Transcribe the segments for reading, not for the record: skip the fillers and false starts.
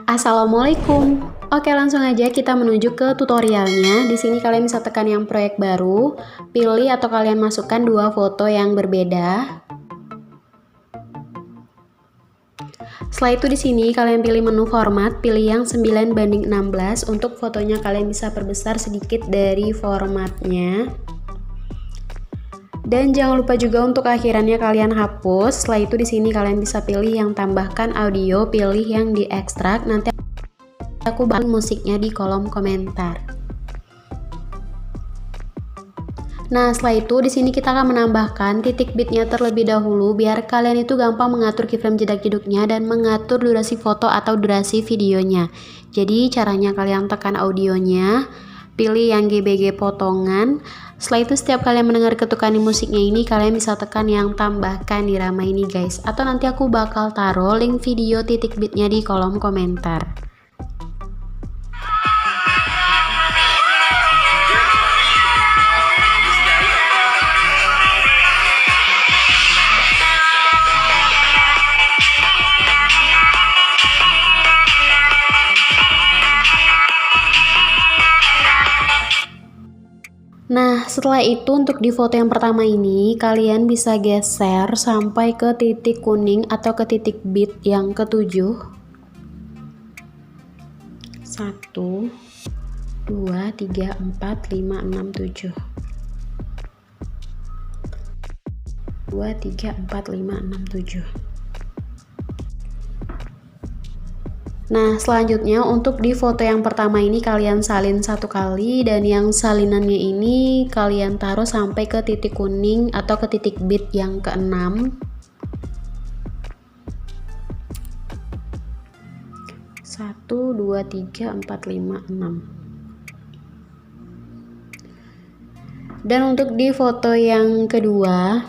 Assalamualaikum. Oke, langsung aja kita menuju ke tutorialnya. Di sini kalian bisa tekan yang proyek baru, pilih atau kalian masukkan dua foto yang berbeda. Setelah itu di sini kalian pilih menu format, pilih yang 9:16 untuk fotonya kalian bisa perbesar sedikit dari formatnya. Dan jangan lupa juga untuk akhirannya kalian hapus. Setelah itu di sini kalian bisa pilih yang tambahkan audio, pilih yang diekstrak. Nanti aku bahas musiknya di kolom komentar. Nah, setelah itu di sini kita akan menambahkan titik bitnya terlebih dahulu biar kalian itu gampang mengatur keyframe jedak-jeduknya dan mengatur durasi foto atau durasi videonya. Jadi caranya kalian tekan audionya, pilih yang GBG potongan. Setelah itu setiap kalian mendengar ketukan di musiknya ini, kalian bisa tekan yang tambahkan dirama ini guys. Atau nanti aku bakal taruh link video titik bitnya di kolom komentar. Nah, setelah itu untuk di foto yang pertama ini, kalian bisa geser sampai ke titik kuning atau ke titik bit yang ke-7. 1, 2, 3, 4, 5, 6, 7. 2, 3, 4, 5, 6, 7. Nah, selanjutnya untuk di foto yang pertama ini kalian salin satu kali dan yang salinannya ini kalian taruh sampai ke titik kuning atau ke titik bit yang ke-6. 1, 2, 3, 4, 5, 6. Dan untuk di foto yang kedua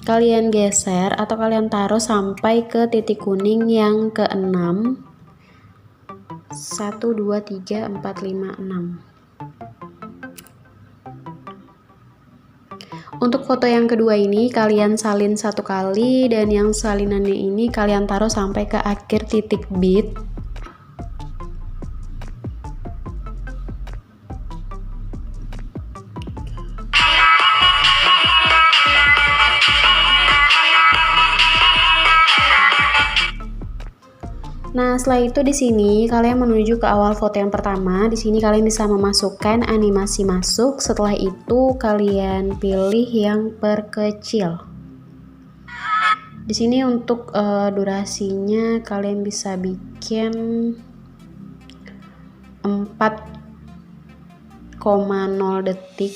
kalian geser atau kalian taruh sampai ke titik kuning yang ke-6. 1, 2, 3, 4, 5, 6. Untuk foto yang kedua ini kalian salin satu kali dan yang salinannya ini kalian taruh sampai ke akhir titik bit. Nah, setelah itu di sini kalian menuju ke awal foto yang pertama. Di sini kalian bisa memasukkan animasi masuk. Setelah itu kalian pilih yang perkecil. Di sini untuk durasinya kalian bisa bikin 4,0 detik.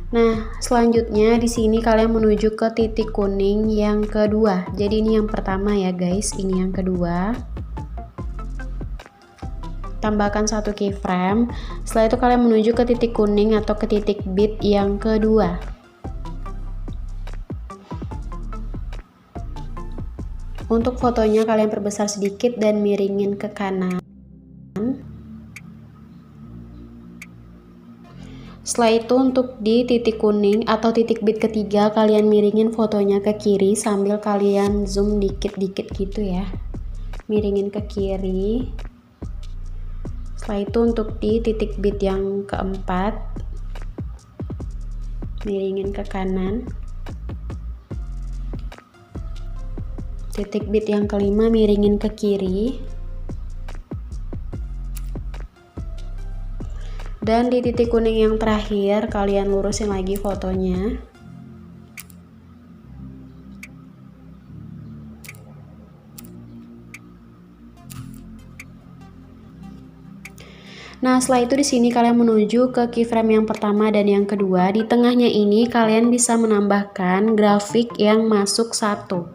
Nah, selanjutnya di sini kalian menuju ke titik kuning yang kedua. Jadi ini yang pertama ya guys, ini yang kedua. Tambahkan satu keyframe. Setelah itu kalian menuju ke titik kuning atau ke titik bit yang kedua. Untuk fotonya kalian perbesar sedikit dan miringin ke kanan. Setelah itu untuk di titik kuning atau titik bit ketiga kalian miringin fotonya ke kiri sambil kalian zoom dikit-dikit gitu ya. Miringin ke kiri. Setelah itu untuk di titik bit yang keempat miringin ke kanan. Titik bit yang kelima miringin ke kiri. Dan di titik kuning yang terakhir kalian lurusin lagi fotonya. Nah, setelah itu di sini kalian menuju ke keyframe yang pertama dan yang kedua. Di tengahnya ini kalian bisa menambahkan grafik yang masuk satu.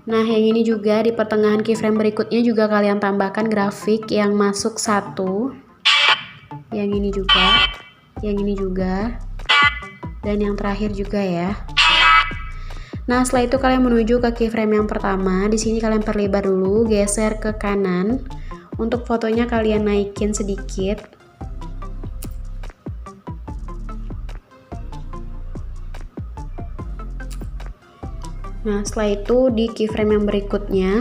Nah, yang ini juga di pertengahan keyframe berikutnya juga kalian tambahkan grafik yang masuk satu. Yang ini juga, yang ini juga, dan yang terakhir juga ya. Nah, setelah itu kalian menuju ke keyframe yang pertama. Di sini kalian perlebar dulu, geser ke kanan. Untuk fotonya kalian naikin sedikit. Nah, setelah itu di keyframe yang berikutnya,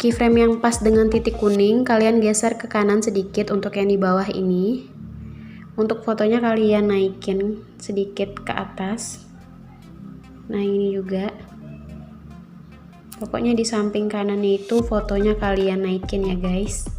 keyframe yang pas dengan titik kuning, kalian geser ke kanan sedikit untuk yang di bawah ini. Untuk fotonya kalian naikin sedikit ke atas. Nah, ini juga. Pokoknya di samping kanannya itu fotonya kalian naikin ya guys.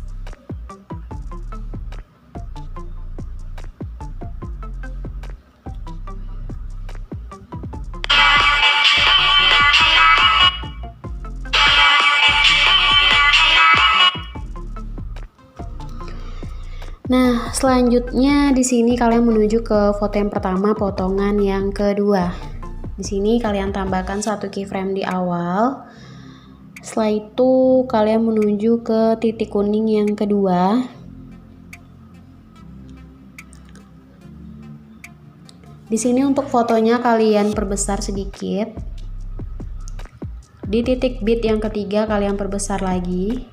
Nah, selanjutnya di sini kalian menuju ke foto yang pertama, potongan yang kedua. Di sini kalian tambahkan satu keyframe di awal. Setelah itu kalian menuju ke titik kuning yang kedua. Di sini untuk fotonya kalian perbesar sedikit. Di titik bit yang ketiga kalian perbesar lagi.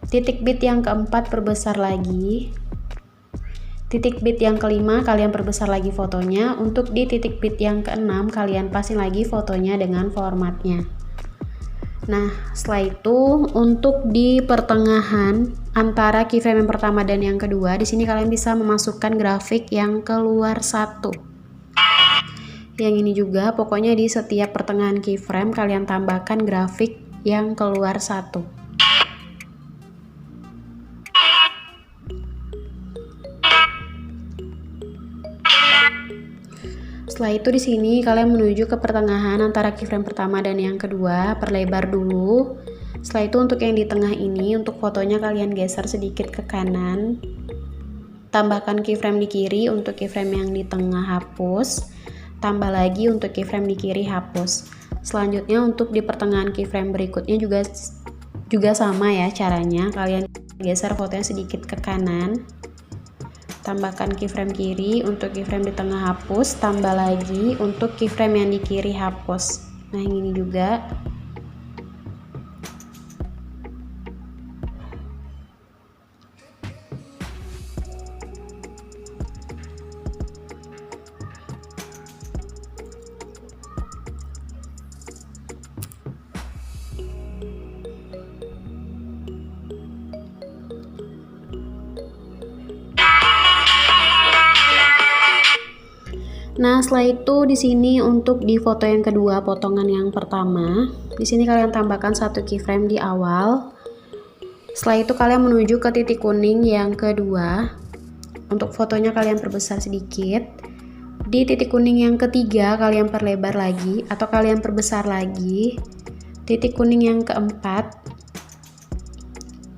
Titik bit yang keempat perbesar lagi. Titik bit yang kelima kalian perbesar lagi fotonya. Untuk di titik bit yang keenam kalian pasin lagi fotonya dengan formatnya. Nah, setelah itu untuk di pertengahan antara keyframe yang pertama dan yang kedua, di sini kalian bisa memasukkan grafik yang keluar satu. Yang ini juga, pokoknya di setiap pertengahan keyframe kalian tambahkan grafik yang keluar satu. Setelah itu di sini kalian menuju ke pertengahan antara keyframe pertama dan yang kedua, perlebar dulu. Setelah itu untuk yang di tengah ini, untuk fotonya kalian geser sedikit ke kanan. Tambahkan keyframe di kiri, untuk keyframe yang di tengah hapus. Tambah lagi untuk keyframe di kiri hapus. Selanjutnya untuk di pertengahan keyframe berikutnya juga sama ya caranya. Kalian geser fotonya sedikit ke kanan. Tambahkan keyframe kiri, untuk keyframe di tengah hapus, tambah lagi untuk keyframe yang di kiri hapus. Nah, yang ini juga. Nah, setelah itu di sini untuk di foto yang kedua, potongan yang pertama, di sini kalian tambahkan satu keyframe di awal. Setelah itu kalian menuju ke titik kuning yang kedua. Untuk fotonya kalian perbesar sedikit. Di titik kuning yang ketiga kalian perlebar lagi atau kalian perbesar lagi. Titik kuning yang keempat,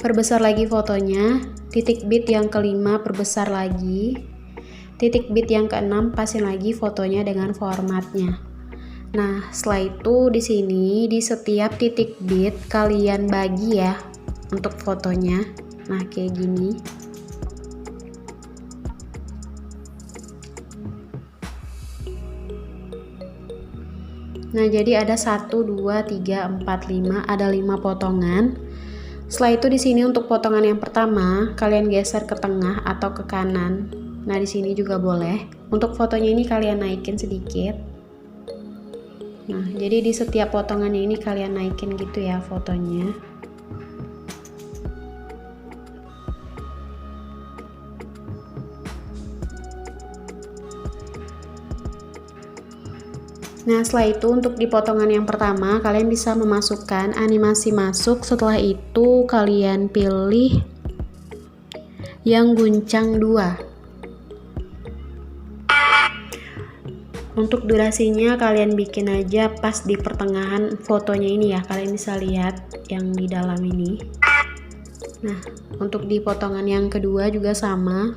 perbesar lagi fotonya. Titik bit yang kelima perbesar lagi. Titik bit yang keenam pasin lagi fotonya dengan formatnya. Nah, setelah itu di sini di setiap titik bit kalian bagi ya untuk fotonya. Nah, kayak gini. Nah, jadi ada 1 2 3 4 5, ada 5 potongan. Setelah itu di sini untuk potongan yang pertama kalian geser ke tengah atau ke kanan. Nah, di sini juga boleh. Untuk fotonya ini kalian naikin sedikit. Nah, jadi di setiap potongannya ini kalian naikin gitu ya fotonya. Nah, setelah itu untuk di potongan yang pertama kalian bisa memasukkan animasi masuk. Setelah itu kalian pilih yang guncang 2. Untuk durasinya kalian bikin aja pas di pertengahan fotonya ini ya, kalian bisa lihat yang di dalam ini. Nah, untuk di potongan yang kedua juga sama,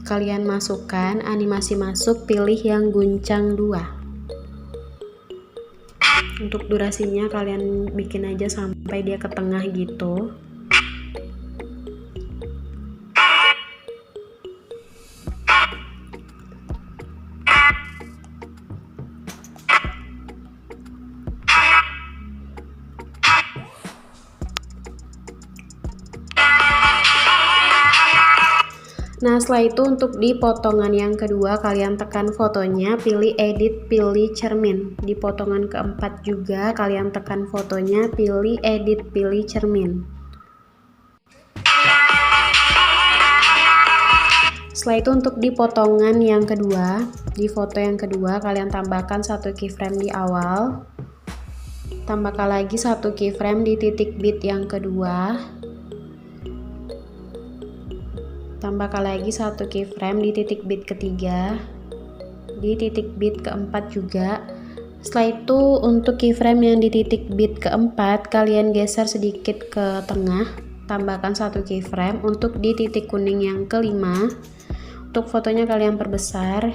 kalian masukkan animasi masuk, pilih yang guncang 2. Untuk durasinya kalian bikin aja sampai dia ke tengah gitu. Nah, setelah itu untuk di potongan yang kedua, kalian tekan fotonya, pilih edit, pilih cermin. Di potongan keempat juga, kalian tekan fotonya, pilih edit, pilih cermin. Setelah itu untuk di potongan yang kedua, di foto yang kedua, kalian tambahkan satu keyframe di awal. Tambahkan lagi satu keyframe di titik bit yang kedua. Tambahkan lagi satu keyframe di titik bit ketiga, di titik bit keempat juga. Setelah itu untuk keyframe yang di titik bit keempat, kalian geser sedikit ke tengah, tambahkan satu keyframe. Untuk di titik kuning yang kelima, untuk fotonya kalian perbesar.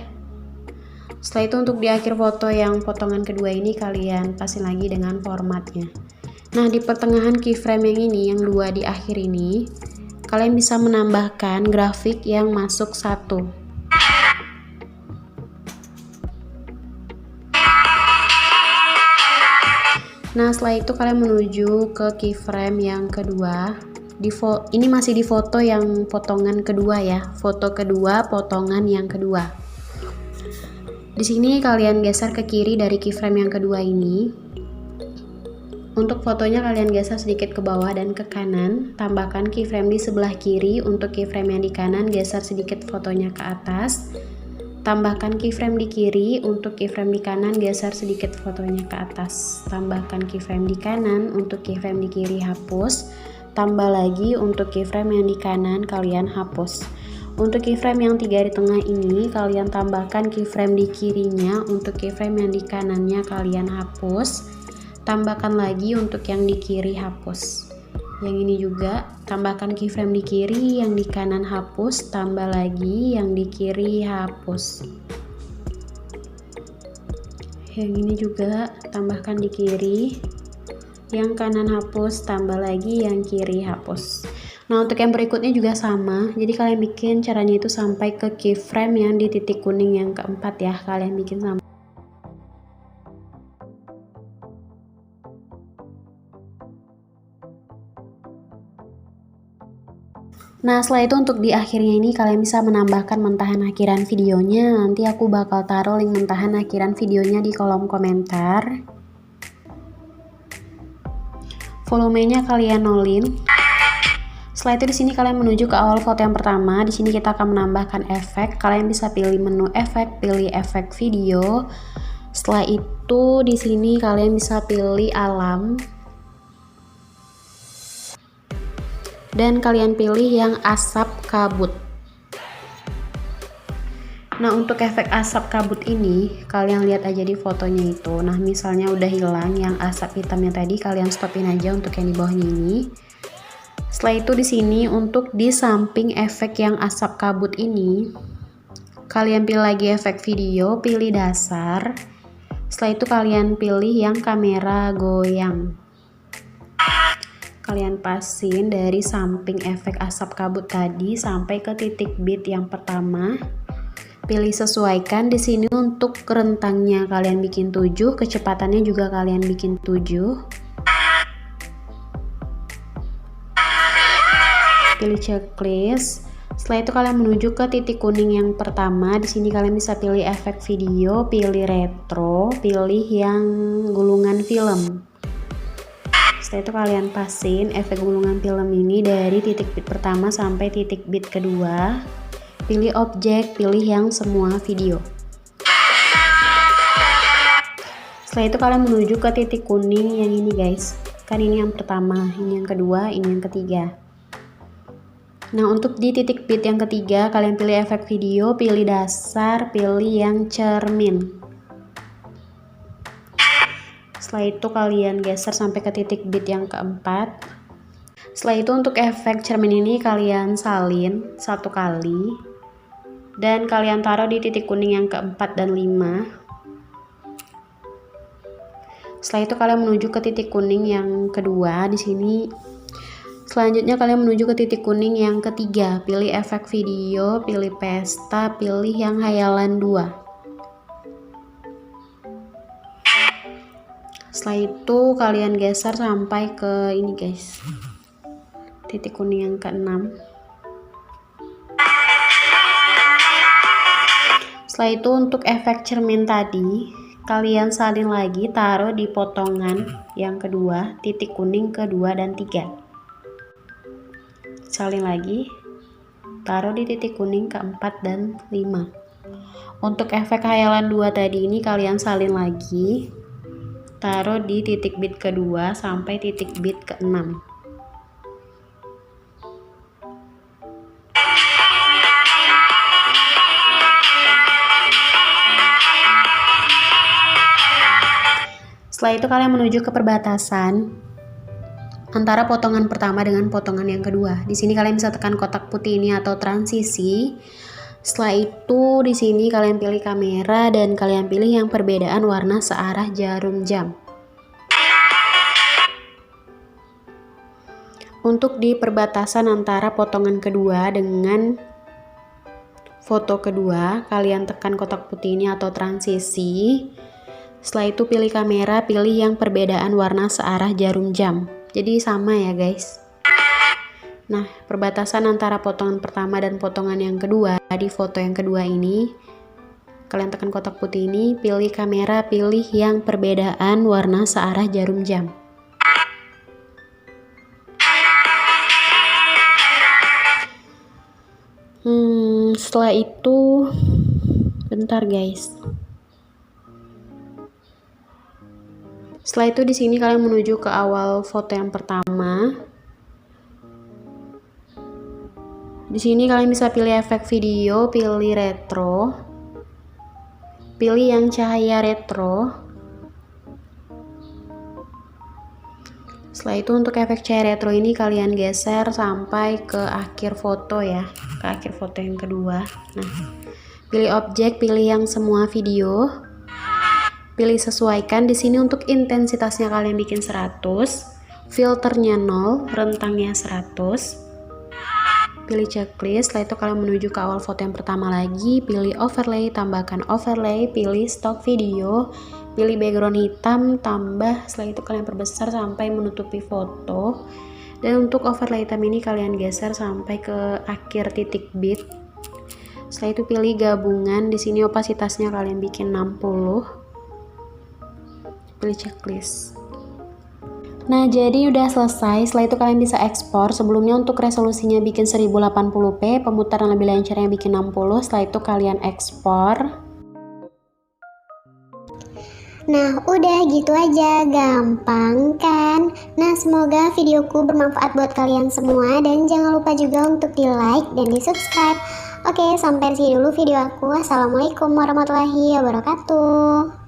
Setelah itu untuk di akhir foto yang potongan kedua ini, kalian pasin lagi dengan formatnya. Nah, di pertengahan keyframe yang ini, yang dua di akhir ini, kalian bisa menambahkan grafik yang masuk satu. Nah, setelah itu kalian menuju ke keyframe yang kedua. Ini masih di foto yang potongan kedua ya. Foto kedua, potongan yang kedua. Di sini kalian geser ke kiri dari keyframe yang kedua ini. Untuk fotonya kalian geser sedikit ke bawah dan ke kanan, tambahkan keyframe di sebelah kiri. Untuk keyframe yang di kanan, geser sedikit fotonya ke atas. Tambahkan keyframe di kiri. Untuk keyframe di kanan, geser sedikit fotonya ke atas. Tambahkan keyframe di kanan. Untuk keyframe di kiri, hapus. Tambah lagi untuk keyframe yang di kanan, kalian hapus. Untuk keyframe yang 3 di tengah ini, kalian tambahkan keyframe di kirinya. Untuk keyframe yang di kanannya, kalian hapus. Tambahkan lagi untuk yang di kiri, hapus. Yang ini juga tambahkan keyframe di kiri, yang di kanan hapus, tambah lagi yang di kiri, hapus. Yang ini juga tambahkan di kiri, yang kanan hapus, tambah lagi yang kiri, hapus. Nah, untuk yang berikutnya juga sama, jadi kalian bikin caranya itu sampai ke keyframe yang di titik kuning yang keempat ya, kalian bikin sampai. Nah, setelah itu untuk di akhirnya ini kalian bisa menambahkan mentahan akhiran videonya. Nanti aku bakal taruh link mentahan akhiran videonya di kolom komentar. Volumenya kalian nolin. Setelah itu di sini kalian menuju ke awal foto yang pertama. Di sini kita akan menambahkan efek. Kalian bisa pilih menu efek, pilih efek video. Setelah itu di sini kalian bisa pilih alam. Dan kalian pilih yang asap kabut. Nah, untuk efek asap kabut ini kalian lihat aja di fotonya itu. Nah, misalnya udah hilang yang asap hitamnya tadi, kalian stopin aja untuk yang di bawahnya ini. Setelah itu di sini untuk di samping efek yang asap kabut ini, kalian pilih lagi efek video, pilih dasar. Setelah itu kalian pilih yang kamera goyang. Kalian pasin dari samping efek asap kabut tadi sampai ke titik bit yang pertama. Pilih sesuaikan. Di sini untuk rentangnya kalian bikin 7, kecepatannya juga kalian bikin 7. Pilih checklist. Setelah itu kalian menuju ke titik kuning yang pertama. Di sini kalian bisa pilih efek video, pilih retro, pilih yang gulungan film. Setelah itu kalian pasin efek gulungan film ini dari titik bit pertama sampai titik bit kedua. Pilih objek, pilih yang semua video. Setelah itu kalian menuju ke titik kuning yang ini guys. Kan ini yang pertama, ini yang kedua, ini yang ketiga. Nah, untuk di titik bit yang ketiga kalian pilih efek video, pilih dasar, pilih yang cermin. Setelah itu kalian geser sampai ke titik bit yang keempat. Setelah itu untuk efek cermin ini kalian salin 1 kali. Dan kalian taruh di titik kuning yang keempat dan 5. Setelah itu kalian menuju ke titik kuning yang kedua di sini. Selanjutnya kalian menuju ke titik kuning yang ketiga. Pilih efek video, pilih pesta, pilih yang hayalan 2. Setelah itu kalian geser sampai ke ini guys, titik kuning yang ke-6. Setelah itu untuk efek cermin tadi, kalian salin lagi, taruh di potongan yang kedua, titik kuning kedua dan 3. Salin lagi, taruh di titik kuning keempat dan 5. Untuk efek khayalan 2 tadi ini kalian salin lagi, taruh di titik bit kedua sampai titik bit ke-6. Setelah itu kalian menuju ke perbatasan antara potongan pertama dengan potongan yang kedua. Di sini kalian bisa tekan kotak putih ini atau transisi. Setelah itu di sini kalian pilih kamera dan kalian pilih yang perbedaan warna searah jarum jam. Untuk di perbatasan antara potongan kedua dengan foto kedua, kalian tekan kotak putih ini atau transisi. Setelah itu pilih kamera, pilih yang perbedaan warna searah jarum jam. Jadi sama ya guys. Nah, perbatasan antara potongan pertama dan potongan yang kedua di foto yang kedua ini, kalian tekan kotak putih ini, pilih kamera, pilih yang perbedaan warna searah jarum jam. Setelah itu, bentar guys. Setelah itu di sini kalian menuju ke awal foto yang pertama. Di sini kalian bisa pilih efek video, pilih retro, pilih yang cahaya retro. Setelah itu untuk efek cahaya retro ini kalian geser sampai ke akhir foto ya, ke akhir foto yang kedua. Nah, pilih objek, pilih yang semua video. Pilih sesuaikan. Di sini untuk intensitasnya kalian bikin 100, filternya 0, rentangnya 100. Pilih checklist. Setelah itu kalian menuju ke awal foto yang pertama lagi, pilih overlay, tambahkan overlay, pilih stock video, pilih background hitam, tambah. Setelah itu kalian perbesar sampai menutupi foto. Dan untuk overlay hitam ini kalian geser sampai ke akhir titik bit. Setelah itu pilih gabungan. Di sini opasitasnya kalian bikin 60. Pilih checklist. Nah, jadi udah selesai. Setelah itu kalian bisa ekspor. Sebelumnya untuk resolusinya bikin 1080p, pemutaran lebih lancarnya bikin 60. Setelah itu kalian ekspor. Nah, udah gitu aja, gampang kan? Nah, semoga videoku bermanfaat buat kalian semua dan jangan lupa juga untuk di like dan di subscribe. Oke, sampai sini dulu video aku. Assalamualaikum warahmatullahi wabarakatuh.